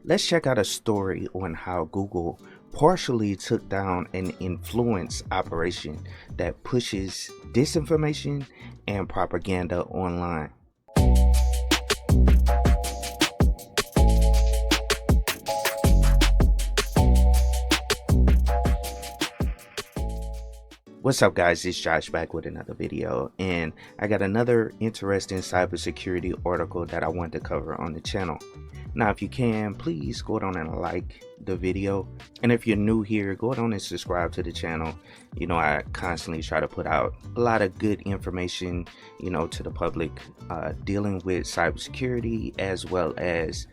Let's check out a story on how Google partially took down an influence operation that pushes disinformation and propaganda online. What's up guys, it's Josh back with another video, and I got another interesting cybersecurity article that I want to cover on the channel. Now if you can, please go down and like the video, and if you're new here, go down and subscribe to the channel. You know, I constantly try to put out a lot of good information, you know, to the public dealing with cybersecurity, as well as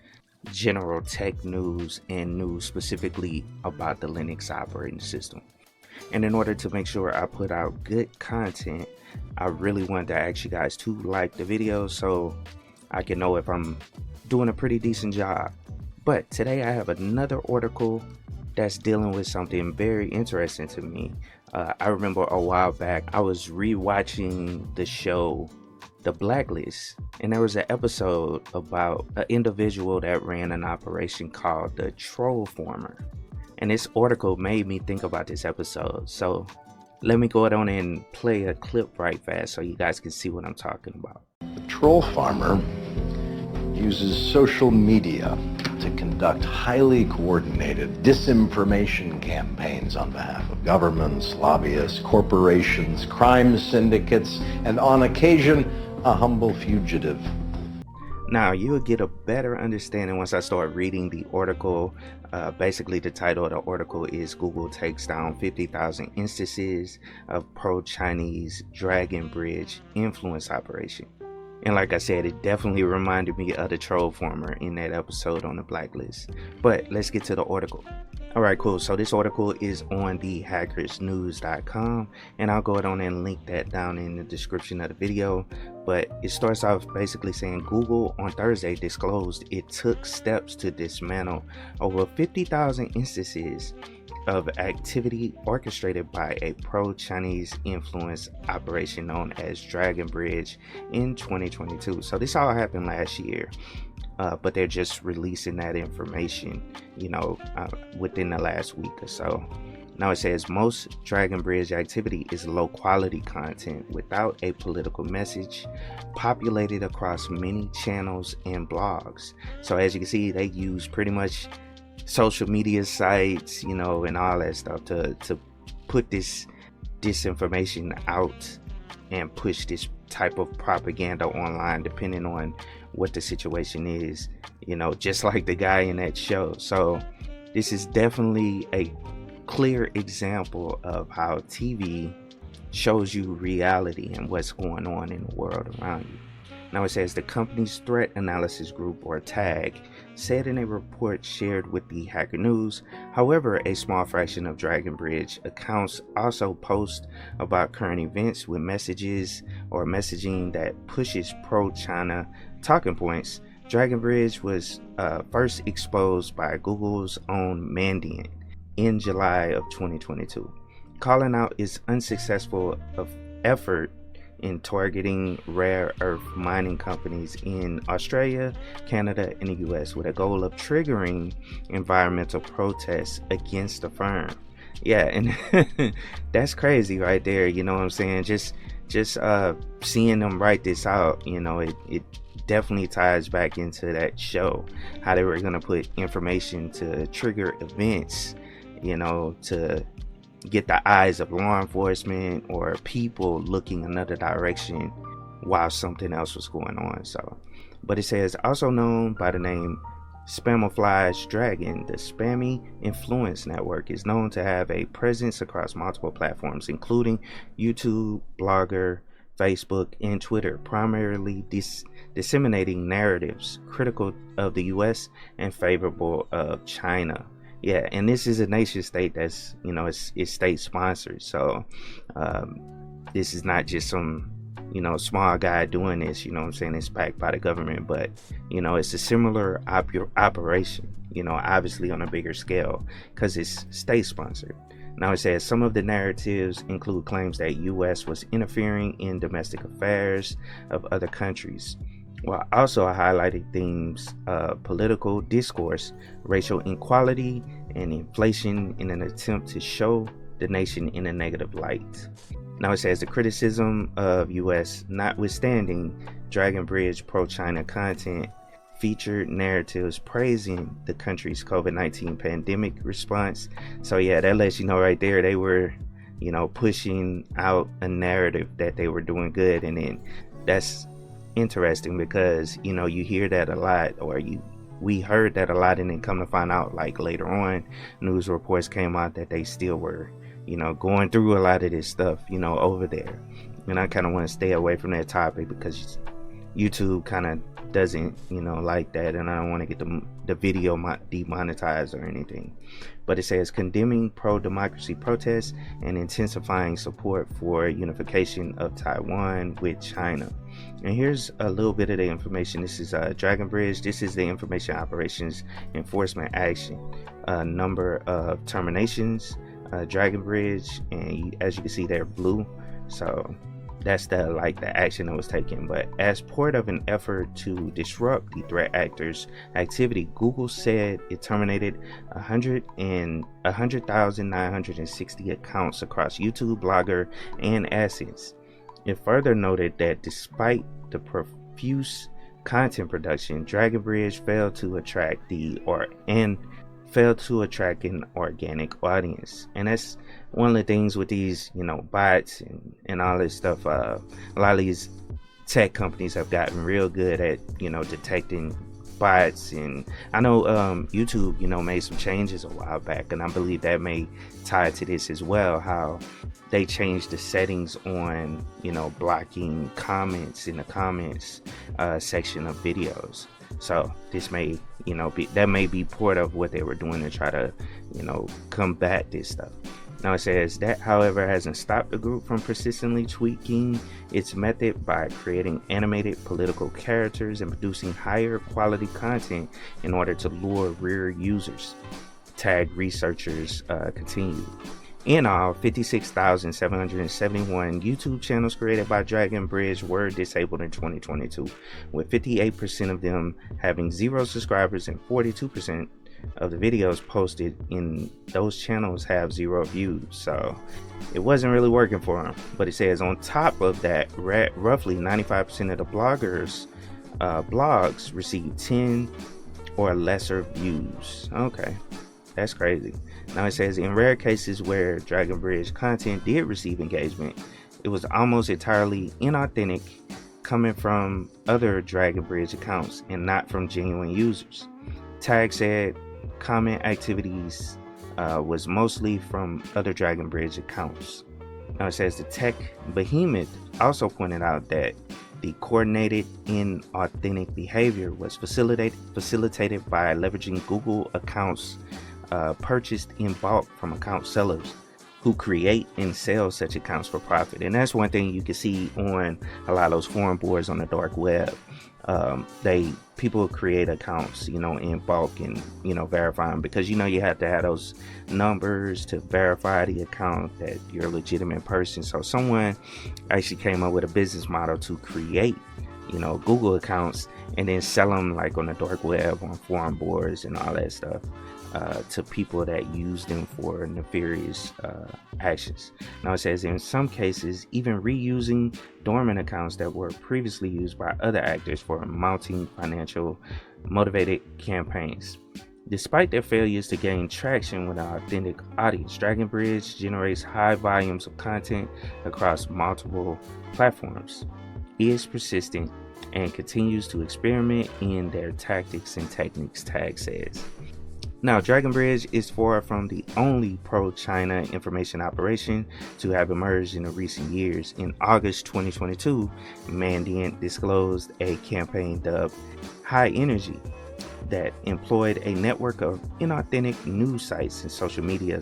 general tech news and news specifically about the Linux operating system. And in order to make sure I put out good content, I really want to ask you guys to like the video so I can know if I'm doing a pretty decent job. But today I have another article that's dealing with something very interesting to me. I remember a while back I was rewatching the show The Blacklist, and there was an episode about an individual that ran an operation called the Troll Farmer. And this article made me think about this episode. So let me go on and play a clip right fast so you guys can see what I'm talking about. The Troll Farmer uses social media to conduct highly coordinated disinformation campaigns on behalf of governments, lobbyists, corporations, crime syndicates, and on occasion, a humble fugitive. Now you'll get a better understanding once I start reading the article. Basically the title of the article is Google takes down 50,000 instances of pro-Chinese DragonBridge influence operation. And like I said, it definitely reminded me of the Troll Farmer in that episode on the Blacklist. But let's get to the article. Alright, cool. So this article is on the hackersnews.com, and I'll go on and link that down in the description of the video. But it starts off basically saying Google on Thursday disclosed it took steps to dismantle over 50,000 instances of activity orchestrated by a pro-Chinese influence operation known as DragonBridge in 2022. So this all happened last year. But they're just releasing that information, you know, within the last week or so. Now it says most DragonBridge activity is low quality content without a political message, populated across many channels and blogs. So as you can see, they use pretty much social media sites, you know, and all that stuff to put this disinformation out and push this type of propaganda online, depending on what the situation is, you know, just like the guy in that show. So this is definitely a clear example of how TV shows you reality and what's going on in the world around you. Now it says the company's threat analysis group, or TAG, said in a report shared with the Hacker News. However, a small fraction of DragonBridge accounts also post about current events with messages or messaging that pushes pro-China talking points. DragonBridge was first exposed by Google's own Mandiant in July of 2022, calling out its unsuccessful effort in targeting rare earth mining companies in Australia, Canada, and the US with a goal of triggering environmental protests against the firm. Yeah, and that's crazy right there, you know what I'm saying? Just seeing them write this out, you know, it definitely ties back into that show, how they were going to put information to trigger events, you know, to get the eyes of law enforcement or people looking another direction while something else was going on. So, but it says also known by the name Spamify's Dragon, the spammy influence network is known to have a presence across multiple platforms, including YouTube, Blogger, Facebook, and Twitter, primarily disseminating narratives critical of the US and favorable of China. Yeah, and this is a nation state that's, you know, it's state sponsored. So this is not just some, you know, small guy doing this, you know what I'm saying? It's backed by the government, but, you know, it's a similar operation, you know, obviously on a bigger scale because it's state sponsored. Now it says some of the narratives include claims that US was interfering in domestic affairs of other countries, while also highlighting themes of political discourse, racial inequality, and inflation in an attempt to show the nation in a negative light. Now it says the criticism of U.S. notwithstanding, DragonBridge pro-China content featured narratives praising the country's COVID-19 pandemic response. So yeah, that lets you know right there they were, pushing out a narrative that they were doing good. And then that's interesting because, you hear that a lot, or we heard that a lot, and then come to find out, like later on, news reports came out that they still were, going through a lot of this stuff, over there. And I kind of want to stay away from that topic because YouTube kind of doesn't like that, and I don't want to get the video demonetized or anything. But it says condemning pro-democracy protests and intensifying support for unification of Taiwan with China. And here's a little bit of the information. This is DragonBridge. This is the Information Operations Enforcement Action. Number of terminations, DragonBridge, and as you can see, they're blue. So that's the action that was taken. But as part of an effort to disrupt the threat actors' activity, Google said it terminated 100,960 accounts across YouTube, Blogger, and AdSense. It further noted that despite the profuse content production, DragonBridge failed to attract an organic audience. And that's one of the things with these, bots and all this stuff. A lot of these tech companies have gotten real good at, detecting bots. And I know YouTube, made some changes a while back, and I believe that may tie to this as well, how they changed the settings on, blocking comments in the comments section of videos. So this may, that may be part of what they were doing to try to, combat this stuff. Now it says that, however, hasn't stopped the group from persistently tweaking its method by creating animated political characters and producing higher quality content in order to lure rear users. Tag researchers continued. In all, 56,771 YouTube channels created by DragonBridge were disabled in 2022, with 58% of them having 0 subscribers and 42% of the videos posted in those channels have 0 views. So it wasn't really working for them. But it says on top of that, roughly 95% of the bloggers blogs received 10 or lesser views. Okay, that's crazy. Now it says in rare cases where DragonBridge content did receive engagement, it was almost entirely inauthentic, coming from other DragonBridge accounts and not from genuine users. Tag said comment activities was mostly from other DragonBridge accounts. Now it says the tech behemoth also pointed out that the coordinated inauthentic behavior was facilitated by leveraging Google accounts purchased in bulk from account sellers who create and sell such accounts for profit. And that's one thing you can see on a lot of those forum boards on the dark web. People create accounts, in bulk and, verify them, because, you have to have those numbers to verify the account that you're a legitimate person. So someone actually came up with a business model to create, Google accounts and then sell them like on the dark web, on forum boards and all that stuff, to people that use them for nefarious actions. Now it says in some cases, even reusing dormant accounts that were previously used by other actors for mounting financial motivated campaigns. Despite their failures to gain traction with an authentic audience, DragonBridge generates high volumes of content across multiple platforms, is persistent, and continues to experiment in their tactics and techniques, Tag says. Now, DragonBridge is far from the only pro-China information operation to have emerged in the recent years. In August 2022, Mandiant disclosed a campaign dubbed High Energy that employed a network of inauthentic news sites and social media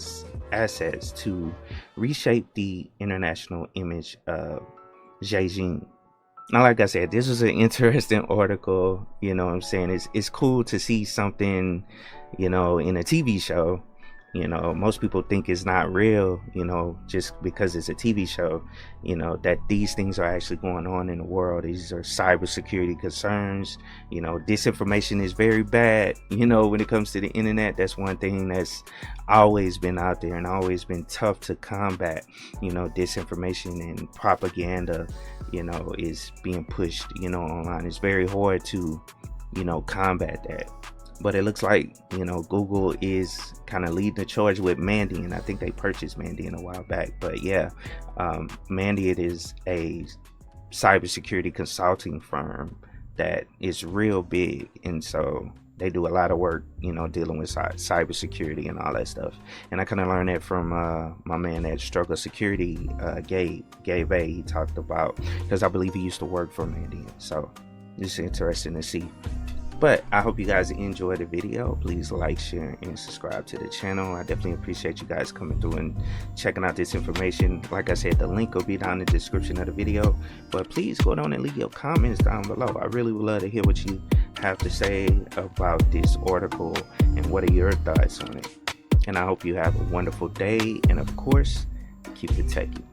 assets to reshape the international image of Beijing. Now, like I said, this was an interesting article. You know what I'm saying? It's cool to see something, in a TV show You know, most people think it's not real, you know, just because it's a TV show, you know, that these things are actually going on in the world. These are cybersecurity concerns. You know, disinformation is very bad, you know, when it comes to the internet. That's one thing that's always been out there and always been tough to combat. You know, disinformation and propaganda, you know, is being pushed, you know, online. It's very hard to, you know, combat that. But it looks like, you know, Google is kind of leading the charge with Mandiant. I think they purchased Mandiant a while back. But yeah, Mandiant is a cybersecurity consulting firm that is real big. And so they do a lot of work, you know, dealing with cybersecurity and all that stuff. And I kind of learned that from my man at Struggle Security, Gabe A. He talked about, because I believe he used to work for Mandiant. So it's interesting to see. But I hope you guys enjoyed the video. Please like, share, and subscribe to the channel. I definitely appreciate you guys coming through and checking out this information. Like I said, the link will be down in the description of the video. But please go down and leave your comments down below. I really would love to hear what you have to say about this article and what are your thoughts on it. And I hope you have a wonderful day. And of course, keep it techie.